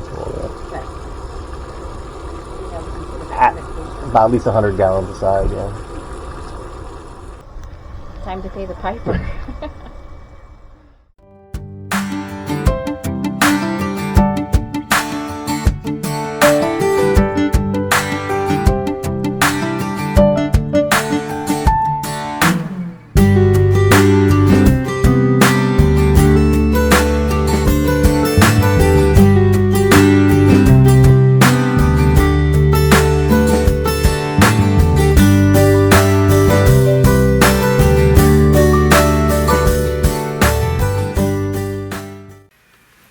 filter oil. Right. About at least 100 gallons a side, yeah. Time to pay the piper.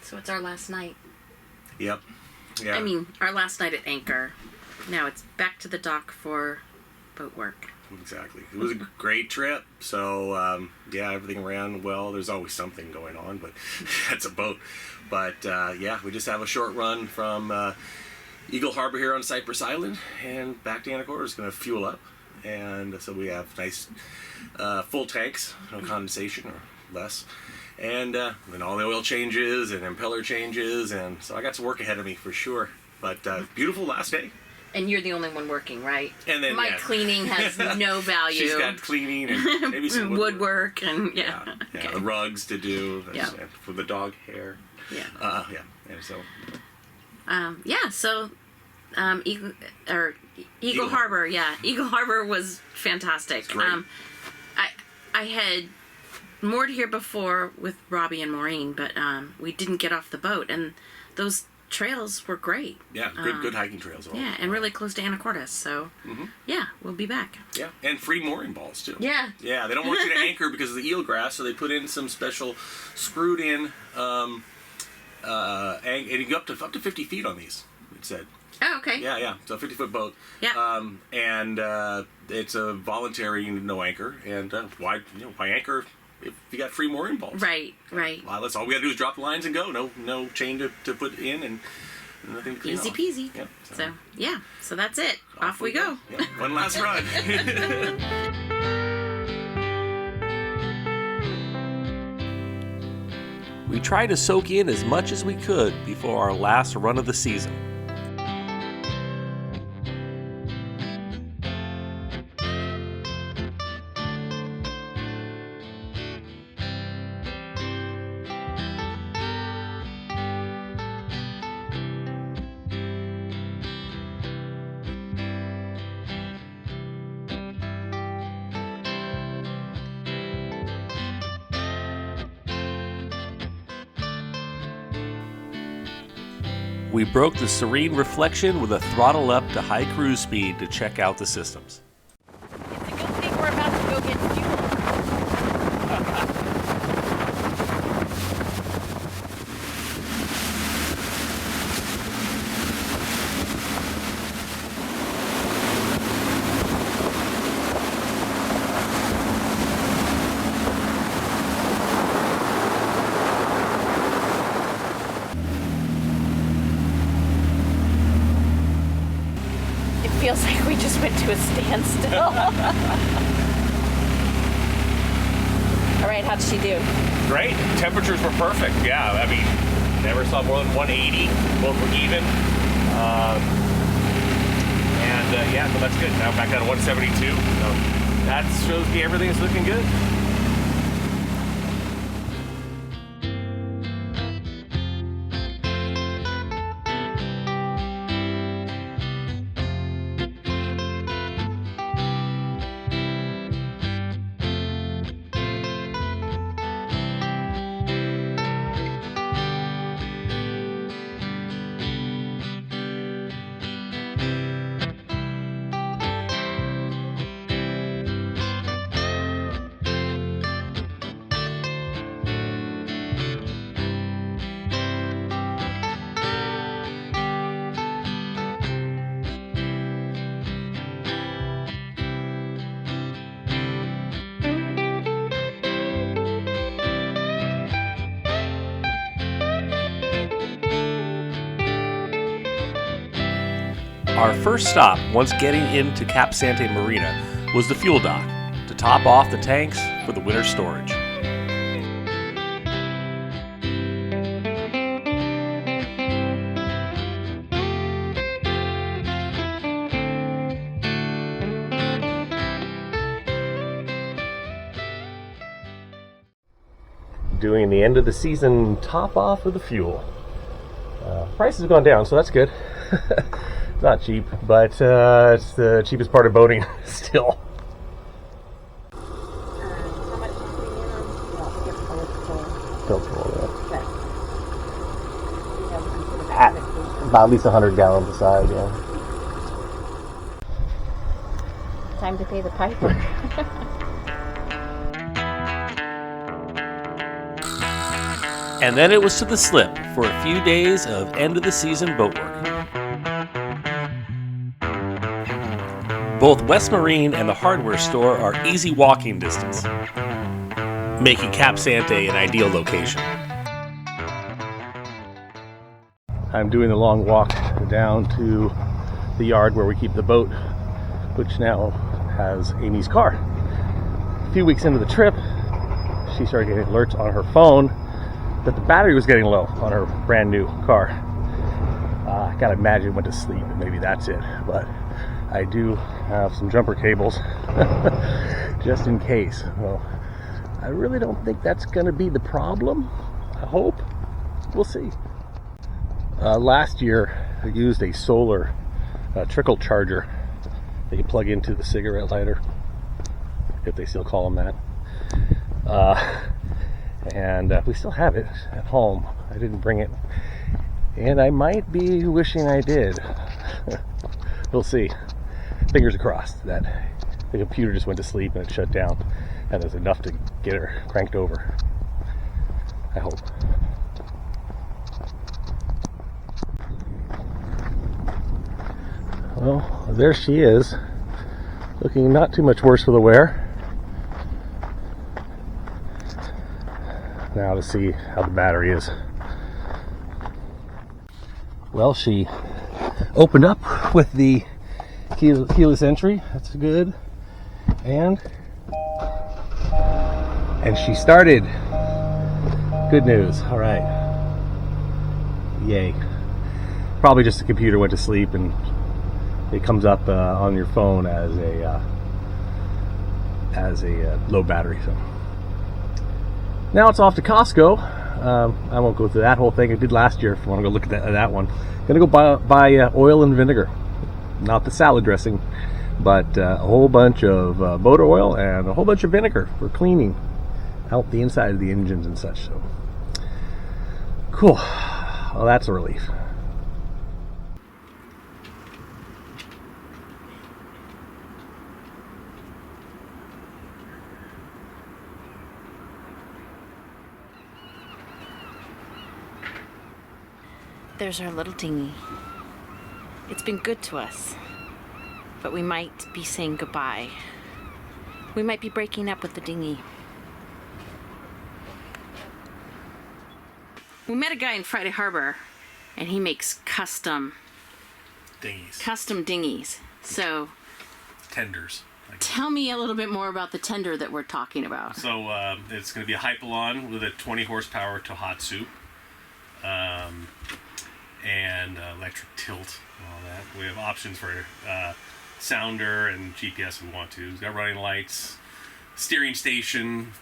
So it's our last night. Yep. Yeah. I mean, our last night at Anchor. Now it's back to the dock for boat work. Exactly. It was a great trip. So, yeah, everything ran well. There's always something going on, but that's a boat. But, yeah, we just have a short run from Eagle Harbor here on Cypress Island and back to Anacortes. Going to fuel up. And so we have nice full tanks, no condensation or less. And then all the oil changes and impeller changes. And so I got some work ahead of me for sure. But beautiful last day. And you're the only one working, right? And then, my cleaning has no value. She's got cleaning and maybe some woodwork and yeah, okay. the rugs to do Yeah. and for the dog hair. Yeah. Yeah. And so. Yeah. So, Eagle Harbor. Yeah, Eagle Harbor was fantastic. Great. I had moored here before with Robbie and Maureen, but we didn't get off the boat, and those trails were great. Yeah, good hiking trails. Yeah, and really close to Anacortes, so yeah, we'll be back. Yeah, and free mooring balls too. Yeah. Yeah, they don't want you to anchor because of the eelgrass, so they put in some special screwed in, and you go up to 50 feet on these. It said. Oh, okay. Yeah. So 50-foot boat. Yeah. And it's a voluntary no anchor, and why anchor if you got free mooring balls? Right. Well, that's all we got to do is drop the lines and go. No chain to put in and nothing to clean Easy off. peasy. Yeah, So that's it. Off we go. Yeah, one last run. We tried to soak in as much as we could before our last run of the season. We broke the serene reflection with a throttle up to high cruise speed to check out the systems. It's a good thing we're about to go get fuel. Feels like we just went to a standstill. All right, how'd she do? Great. Temperatures were perfect. Yeah, I mean, never saw more than 180. Both were even. So that's good. Now back down to 172. So that shows me everything's looking good. Our first stop, once getting into Cap Sante Marina, was the fuel dock to top off the tanks for the winter storage. doing the end of the season top off of the fuel. Price has gone down, so that's good. It's not cheap, but it's the cheapest part of boating still. How much Don't roll that. About at least 100 gallons a side, yeah. Time to pay the piper. And then it was to the slip for a few days of end of the season boat work. Both West Marine and the hardware store are easy walking distance, making Cap Sante an ideal location. I'm doing the long walk down to the yard where we keep the boat, which now has Amy's car. A few weeks into the trip, she started getting alerts on her phone that the battery was getting low on her brand new car. I gotta imagine it went to sleep and maybe that's it, but I do have some jumper cables just in case. Well, I really don't think that's gonna be the problem. I hope. We'll see. Last year I used a solar trickle charger that you plug into the cigarette lighter, if they still call them that. And we still have it at home. I didn't bring it, and I might be wishing I did. We'll see. Fingers crossed that the computer just went to sleep and it shut down, and there's enough to get her cranked over. I hope. Well, there she is, looking not too much worse for the wear. Now to see how the battery is. Well, she opened up with the keyless entry. That's good. And she started. Good news. All right. Yay. Probably just the computer went to sleep and it comes up on your phone as a low battery. So now it's off to Costco. I won't go through that whole thing. I did last year if you want to go look at that one. Gonna go buy oil and vinegar. Not the salad dressing, but a whole bunch of motor oil and a whole bunch of vinegar for cleaning out the inside of the engines and such. So cool. Well, that's a relief. There's our little dinghy. It's been good to us, but we might be saying goodbye. We might be breaking up with the dinghy. We met a guy in Friday Harbor, and he makes custom dinghies. So, Tenders. tell me a little bit more about the tender that we're talking about. So it's going to be a Hypalon with a 20 horsepower Tohatsu. And electric tilt and all that. We have options for sounder and GPS if we want to. It's got running lights, steering station,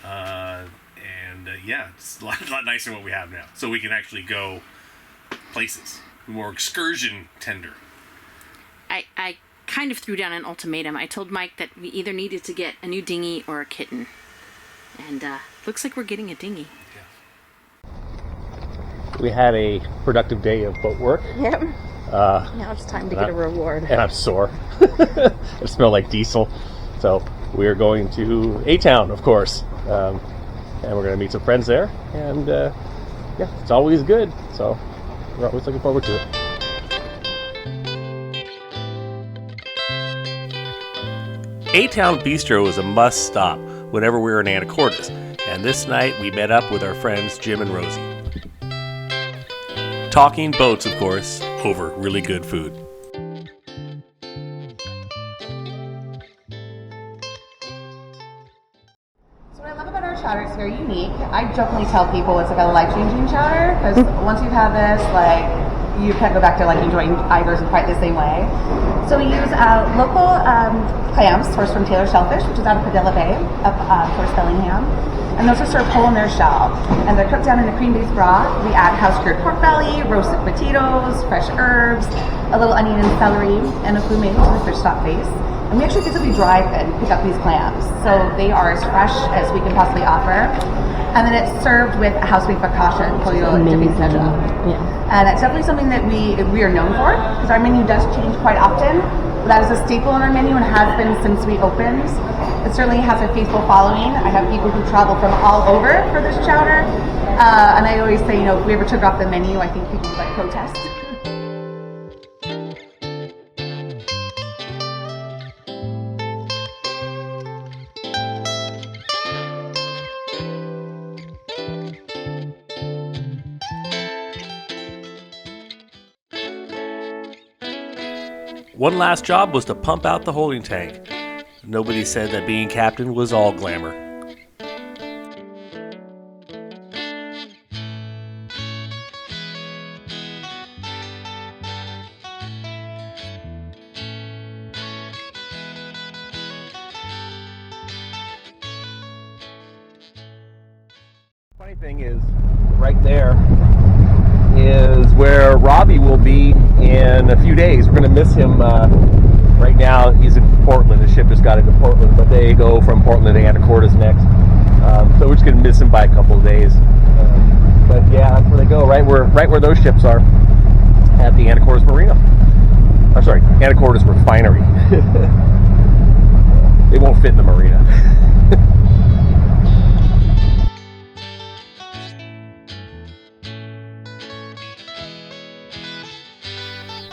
and yeah, it's a lot nicer than what we have now. So we can actually go places. More excursion tender. I kind of threw down an ultimatum. I told Mike that we either needed to get a new dinghy or a kitten. And looks like we're getting a dinghy. We had a productive day of boat work. Yep. Now it's time to get a reward. And I'm sore. I smell like diesel. So we're going to A-Town, of course. And we're going to meet some friends there. And yeah, it's always good. So we're always looking forward to it. A-Town Bistro is a must stop whenever we're in Anacortes. And this night we met up with our friends Jim and Rosie. Talking boats, of course, over really good food. So what I love about our chowder, it's very unique. I jokingly tell people it's like a life-changing chowder because once you've had this, like, you can't go back to like enjoying Igers in quite the same way. So we use local clams sourced from Taylor Shellfish, which is out of Padilla Bay, up towards Bellingham. And those are served whole in their shell. And they're cooked down in a cream-based broth. We add house-cured pork belly, roasted potatoes, fresh herbs, a little onion and celery, and a fumet to the fish stock base. And we actually physically drive and pick up these clams. So they are as fresh as we can possibly offer. And then it's served with a house-made focaccia and pollo dipping ketchup. Yeah. And it's definitely something that we are known for, because our menu does change quite often. But that is a staple in our menu and has been since we opened. It certainly has a faithful following. I have people who travel from all over for this chowder. And I always say, if we ever took off the menu, I think people would protest. One last job was to pump out the holding tank. Nobody said that being captain was all glamour. Funny thing is, right there is where Robbie will be in a few days. We're going to miss him. Right now, he's in Portland. The ship just got into Portland, but they go from Portland to Anacortes next. So we're just going to miss him by a couple of days. But yeah, that's where they go. Right where those ships are, at the Anacortes Marina. Or sorry, Anacortes Refinery. They won't fit in the marina.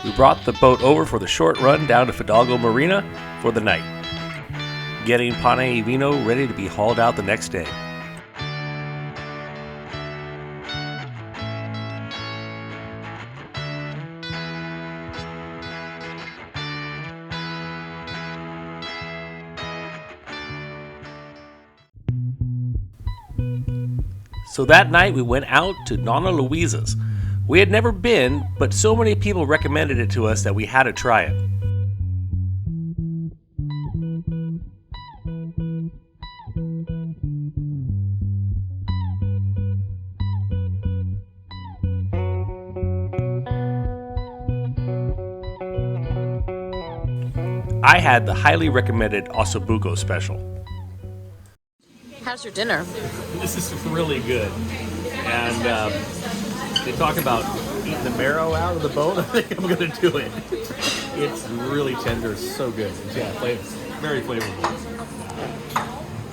We brought the boat over for the short run down to Fidalgo Marina for the night, getting Pane Vino ready to be hauled out the next day. So that night we went out to Nonna Luisa's. We had never been, but so many people recommended it to us that we had to try it. I had the highly recommended ossobuco special. How's your dinner? This is really good. And they talk about eating the marrow out of the bone. I think I'm going to do it. It's really tender, so good. Yeah, very flavorful.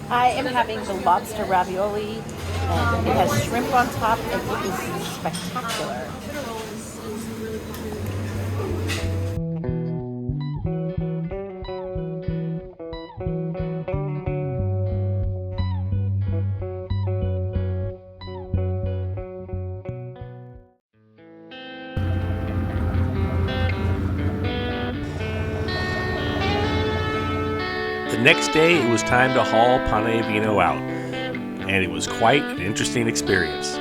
I am having the lobster ravioli, and it has shrimp on top, and it is spectacular. The next day, it was time to haul Pane Vino out, and it was quite an interesting experience.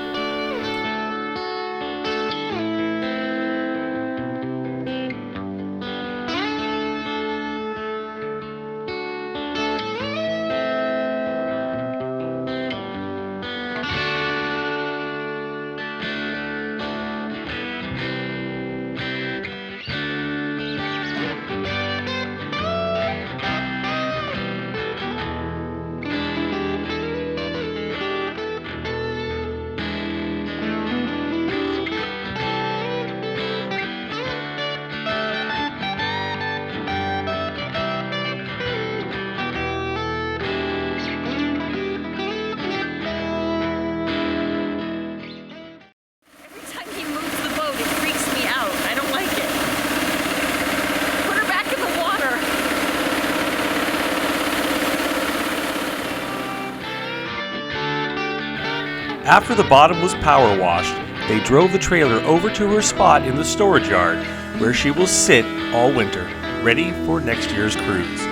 After the bottom was power washed, they drove the trailer over to her spot in the storage yard, where she will sit all winter, ready for next year's cruise.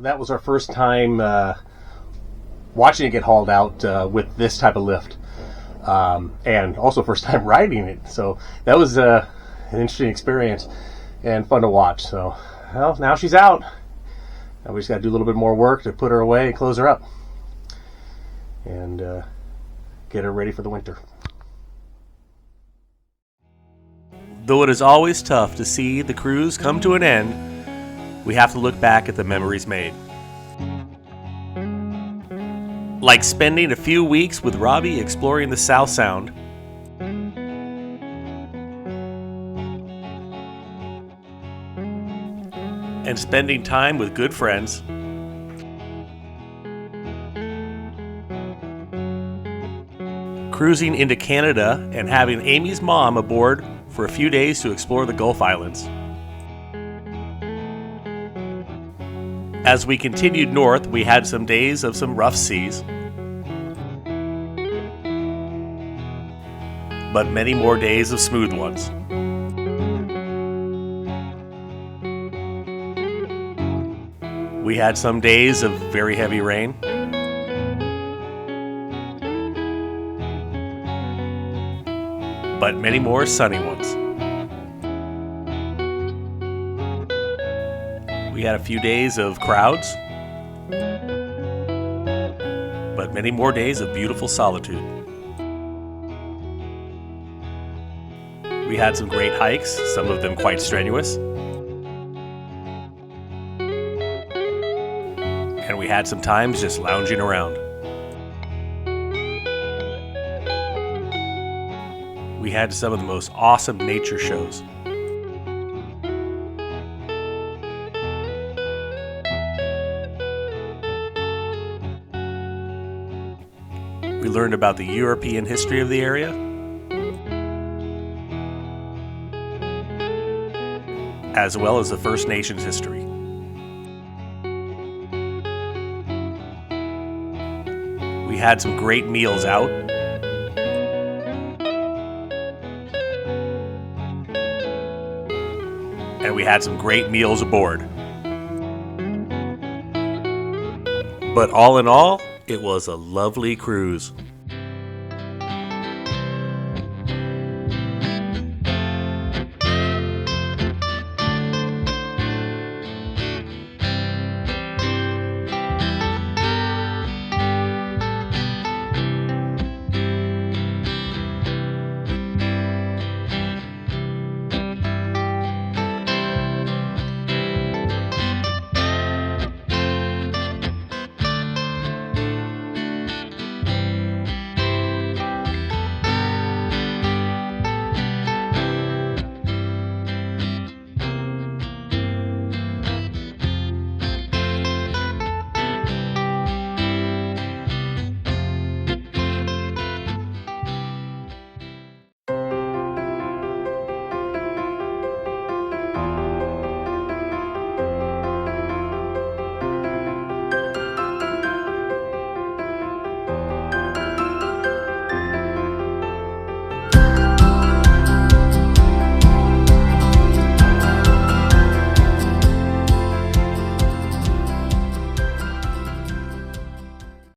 that was our first time watching it get hauled out with this type of lift, and also first time riding it. So that was an interesting experience and fun to watch. So, well, now she's out. Now we just got to do a little bit more work to put her away and close her up and get her ready for the winter. Though it is always tough to see the cruise come to an end, we have to look back at the memories made. Like spending a few weeks with Robbie exploring the South Sound, and spending time with good friends, cruising into Canada and having Amy's mom aboard for a few days to explore the Gulf Islands. As we continued north, we had some days of some rough seas, but many more days of smooth ones. We had some days of very heavy rain, but many more sunny ones. We had a few days of crowds, but many more days of beautiful solitude. We had some great hikes, some of them quite strenuous. And we had some times just lounging around. We had some of the most awesome nature shows. We learned about the European history of the area, as well as the First Nations history. We had some great meals out, and we had some great meals aboard. But all in all, it was a lovely cruise.